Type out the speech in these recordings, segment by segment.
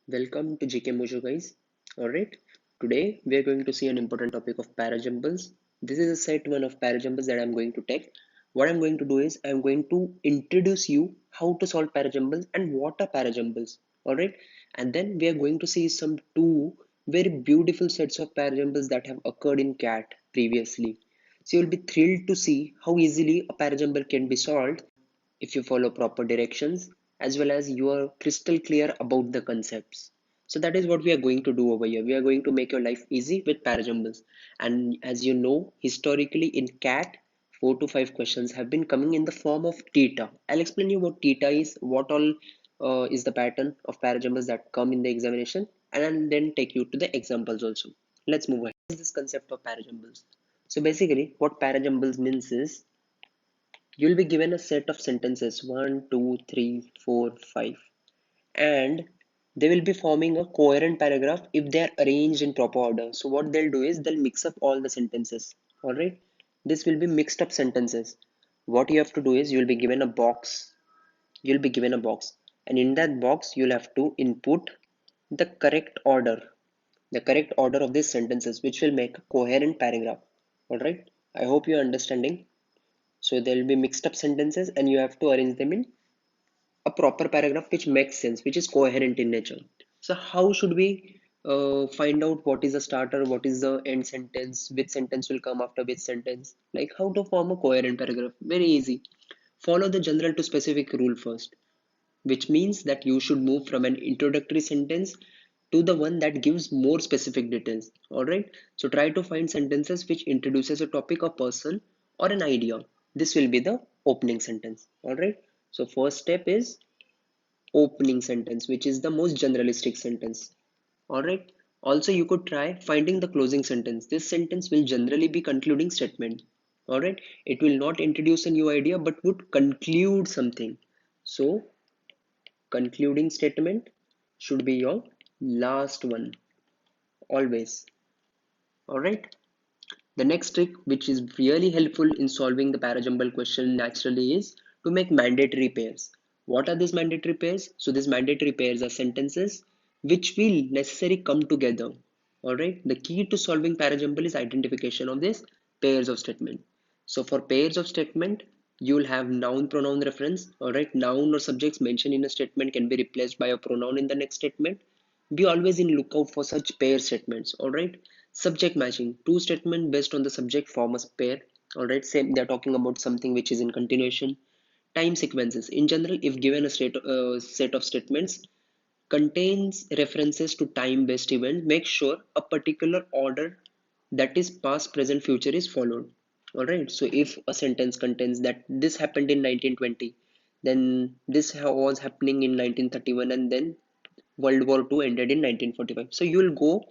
Welcome to GK Mojo guys. Alright, today we are going to see an important topic of parajumbles. This is a set one of parajumbles that I'm going to take. What I'm going to do is I'm going to introduce you how to solve parajumbles and what are parajumbles. Alright, and then we are going to see some two very beautiful sets of parajumbles that have occurred in CAT previously. So you'll be thrilled to see how easily a parajumble can be solved if you follow proper directions as well as you are crystal clear about the concepts. So that is what we are going to do over here. We are going to make your life easy with parajumbles. And as you know, historically in CAT, 4 to 5 questions have been coming in the form of theta. I'll explain you what theta is, what all is the pattern of parajumbles that come in the examination, and I'll then take you to the examples also. Let's move ahead. What is this concept of parajumbles? So basically, what parajumbles means is you'll be given a set of sentences 1, 2, 3, 4, 5, and they will be forming a coherent paragraph if they are arranged in proper order. So what they'll do is they'll mix up all the sentences. All right, this will be mixed up sentences. What you have to do is you'll be given a box. You'll be given a box, and in that box you'll have to input the correct order, of these sentences, which will make a coherent paragraph. All right, I hope you're understanding. So there will be mixed up sentences and you have to arrange them in a proper paragraph which makes sense, which is coherent in nature. So how should we find out what is the starter, what is the end sentence, which sentence will come after which sentence? Like how to form a coherent paragraph? Very easy. Follow the general to specific rule first, which means that you should move from an introductory sentence to the one that gives more specific details. All right, so try to find sentences which introduces a topic, or person, or an idea. This will be the opening sentence. All right, so first step is opening sentence, which is the most generalistic sentence. All right, also you could try finding the closing sentence. This sentence will generally be concluding statement. All right, it will not introduce a new idea but would conclude something. So concluding statement should be your last one always. All right, the next trick which is really helpful in solving the parajumble question naturally is to make mandatory pairs. What are these mandatory pairs? So these mandatory pairs are sentences which will necessarily come together. All right, the key to solving parajumble is identification of these pairs of statement. So for pairs of statement, you will have noun pronoun reference. All right, noun or subjects mentioned in a statement can be replaced by a pronoun in the next statement. Be always in lookout for such pair statements. All right, subject matching, two statements based on the subject form a pair. All right, same, they're talking about something which is in continuation. Time sequences in general, if given a set of statements contains references to time based event, make sure a particular order, that is past present future, is followed. All right, so if a sentence contains that this happened in 1920, then this was happening in 1931, and then World War II ended in 1945. So you will go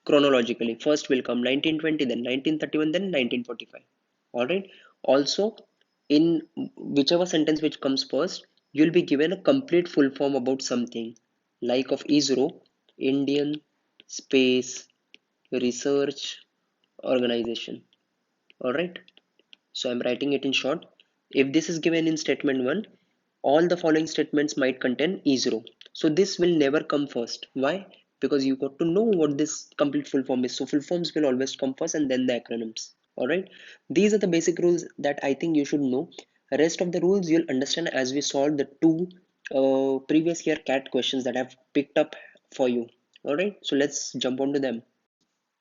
chronologically. First will come 1920, then 1931, then 1945. All right. Also, in whichever sentence which comes first, you'll be given a complete full form about something, like of ISRO, Indian Space Research Organization. All right. So I'm writing it in short. If this is given in statement 1, all the following statements might contain ISRO. So this will never come first. Why? Because you got to know what this complete full form is. So full forms will always come first and then the acronyms. Alright. These are the basic rules that I think you should know. The rest of the rules you'll understand as we solve the two previous year CAT questions that I've picked up for you. Alright. So let's jump onto them.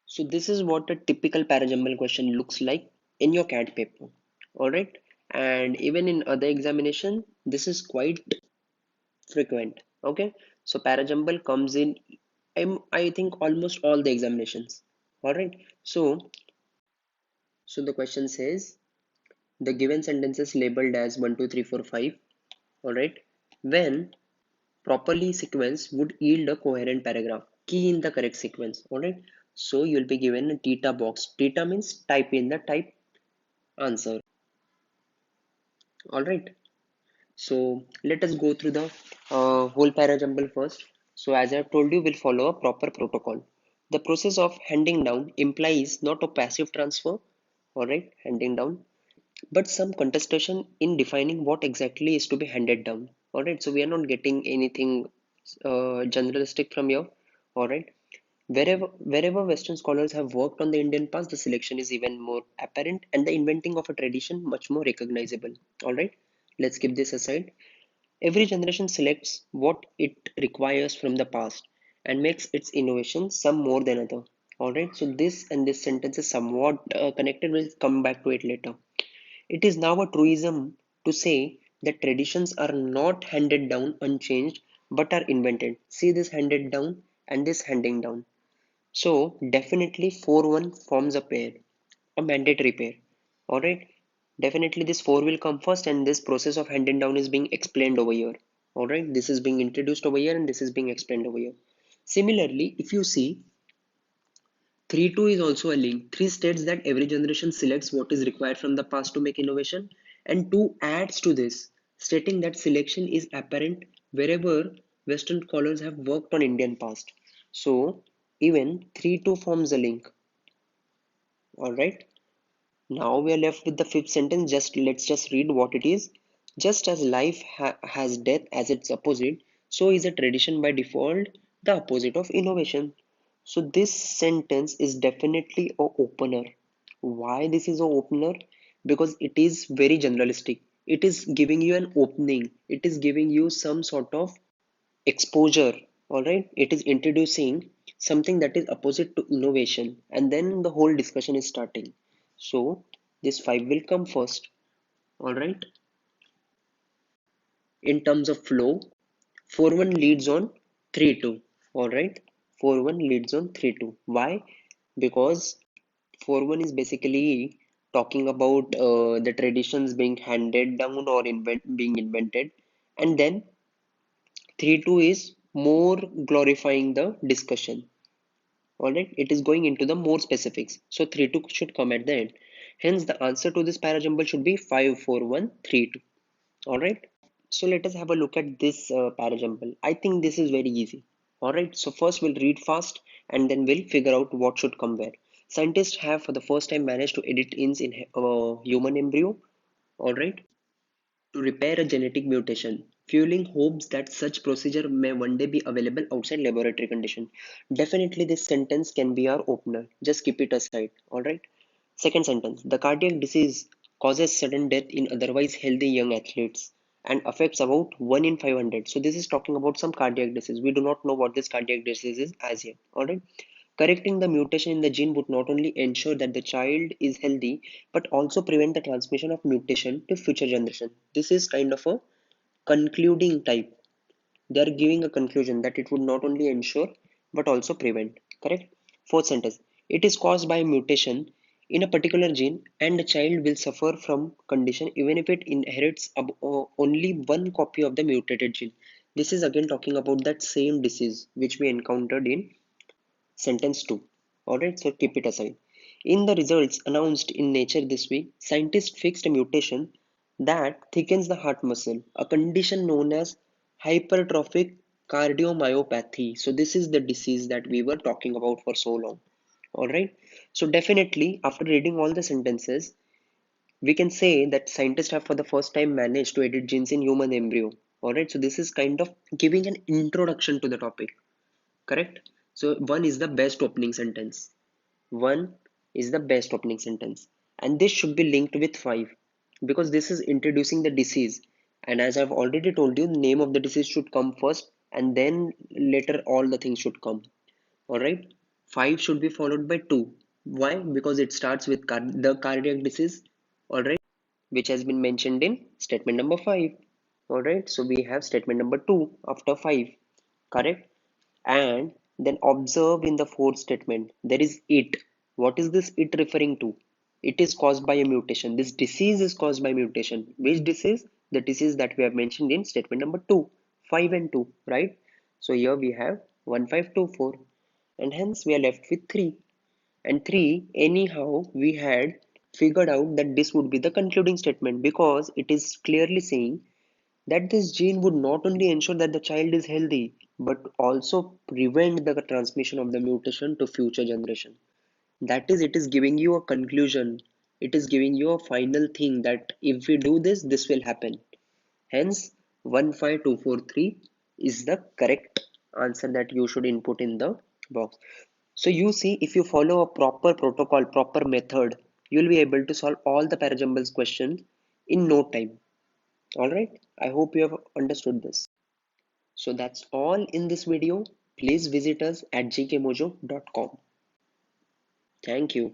So this is what a typical parajumble question looks like in your CAT paper. All right. And even in other examination, this is quite frequent. Okay. So parajumble comes in, I think almost all the examinations. All right. So the question says the given sentences labeled as 1, 2, 3, 4, 5. All right. When properly sequenced would yield a coherent paragraph. Key in the correct sequence. All right. So you'll be given a theta box. Theta means type in the type answer. All right. So let us go through the whole parajumble first. So as I have told you, we'll follow a proper protocol. The process of handing down implies not a passive transfer, all right, handing down, but some contestation in defining what exactly is to be handed down. All right. So we are not getting anything generalistic from here. All right. Wherever Western scholars have worked on the Indian past, the selection is even more apparent and the inventing of a tradition much more recognizable. All right. Let's keep this aside. Every generation selects what it requires from the past and makes its innovation some more than other. All right. So this and this sentence is somewhat connected. We'll come back to it later. It is now a truism to say that traditions are not handed down unchanged but are invented. See this handed down and this handing down. So definitely 4-1 forms a pair, a mandatory pair. Alright. Definitely this 4 will come first and this process of handing down is being explained over here. Alright. This is being introduced over here and this is being explained over here. Similarly, if you see 3-2 is also a link. 3 states that every generation selects what is required from the past to make innovation, and 2 adds to this, stating that selection is apparent wherever Western scholars have worked on Indian past. So, even 3-2 forms a link. Alright. Now we are left with the fifth sentence. Let's just read what it is. Just as life has death as its opposite, so is a tradition by default the opposite of innovation. So this sentence is definitely a opener. Why this is a opener? Because it is very generalistic. It is giving you an opening. It is giving you some sort of exposure. All right. It is introducing something that is opposite to innovation, and then the whole discussion is starting. So this 5 will come first. All right. In terms of flow, 4-1 leads on 3-2. All right. 4-1 leads on 3-2. Why? Because 4-1 is basically talking about the traditions being handed down or being invented, and then 3-2 is more glorifying the discussion. All right, it is going into the more specifics. So 3-2 should come at the end. Hence, the answer to this parajumble should be 5-4-1-3-2. All right. So let us have a look at this parajumble. I think this is very easy. All right. So first we'll read fast and then we'll figure out what should come where. Scientists have for the first time managed to edit genes in human embryo. All right, to repair a genetic mutation, fueling hopes that such procedure may one day be available outside laboratory condition. Definitely this sentence can be our opener. Just keep it aside. Alright. Second sentence. The cardiac disease causes sudden death in otherwise healthy young athletes and affects about 1 in 500. So this is talking about some cardiac disease. We do not know what this cardiac disease is as yet. Alright. Correcting the mutation in the gene would not only ensure that the child is healthy, but also prevent the transmission of mutation to future generation. This is kind of a concluding type. They are giving a conclusion that it would not only ensure but also prevent. Correct? Fourth sentence. It is caused by a mutation in a particular gene and the child will suffer from condition even if it inherits only one copy of the mutated gene. This is again talking about that same disease which we encountered in sentence 2. Alright, so keep it aside. In the results announced in Nature this week, scientists fixed a mutation that thickens the heart muscle, a condition known as hypertrophic cardiomyopathy. So, this is the disease that we were talking about for so long. Alright, so definitely after reading all the sentences, we can say that scientists have for the first time managed to edit genes in human embryo. Alright, so this is kind of giving an introduction to the topic. Correct? So one is the best opening sentence. One is the best opening sentence. And this should be linked with 5 because this is introducing the disease. And as I've already told you, the name of the disease should come first and then later all the things should come. Alright? 5 should be followed by 2. Why? Because it starts with the cardiac disease. Alright? Which has been mentioned in statement number 5. Alright? So we have statement number 2 after 5. Correct? And then observe in the fourth statement there is it. What is this it referring to? It is caused by a mutation. This disease is caused by mutation. Which disease? The disease that we have mentioned in statement number 2, 5 and 2, right? So here we have 1524 and hence we are left with 3 and 3. Anyhow we had figured out that this would be the concluding statement because it is clearly saying that this gene would not only ensure that the child is healthy but also prevent the transmission of the mutation to future generation. That is, it is giving you a conclusion. It is giving you a final thing that if we do this, this will happen. Hence 15243 is the correct answer that you should input in the box. So you see, if you follow a proper protocol, proper method, you will be able to solve all the parajumbles questions in no time. All right. I hope you have understood this. So that's all in this video. Please visit us at gkmojo.com. Thank you.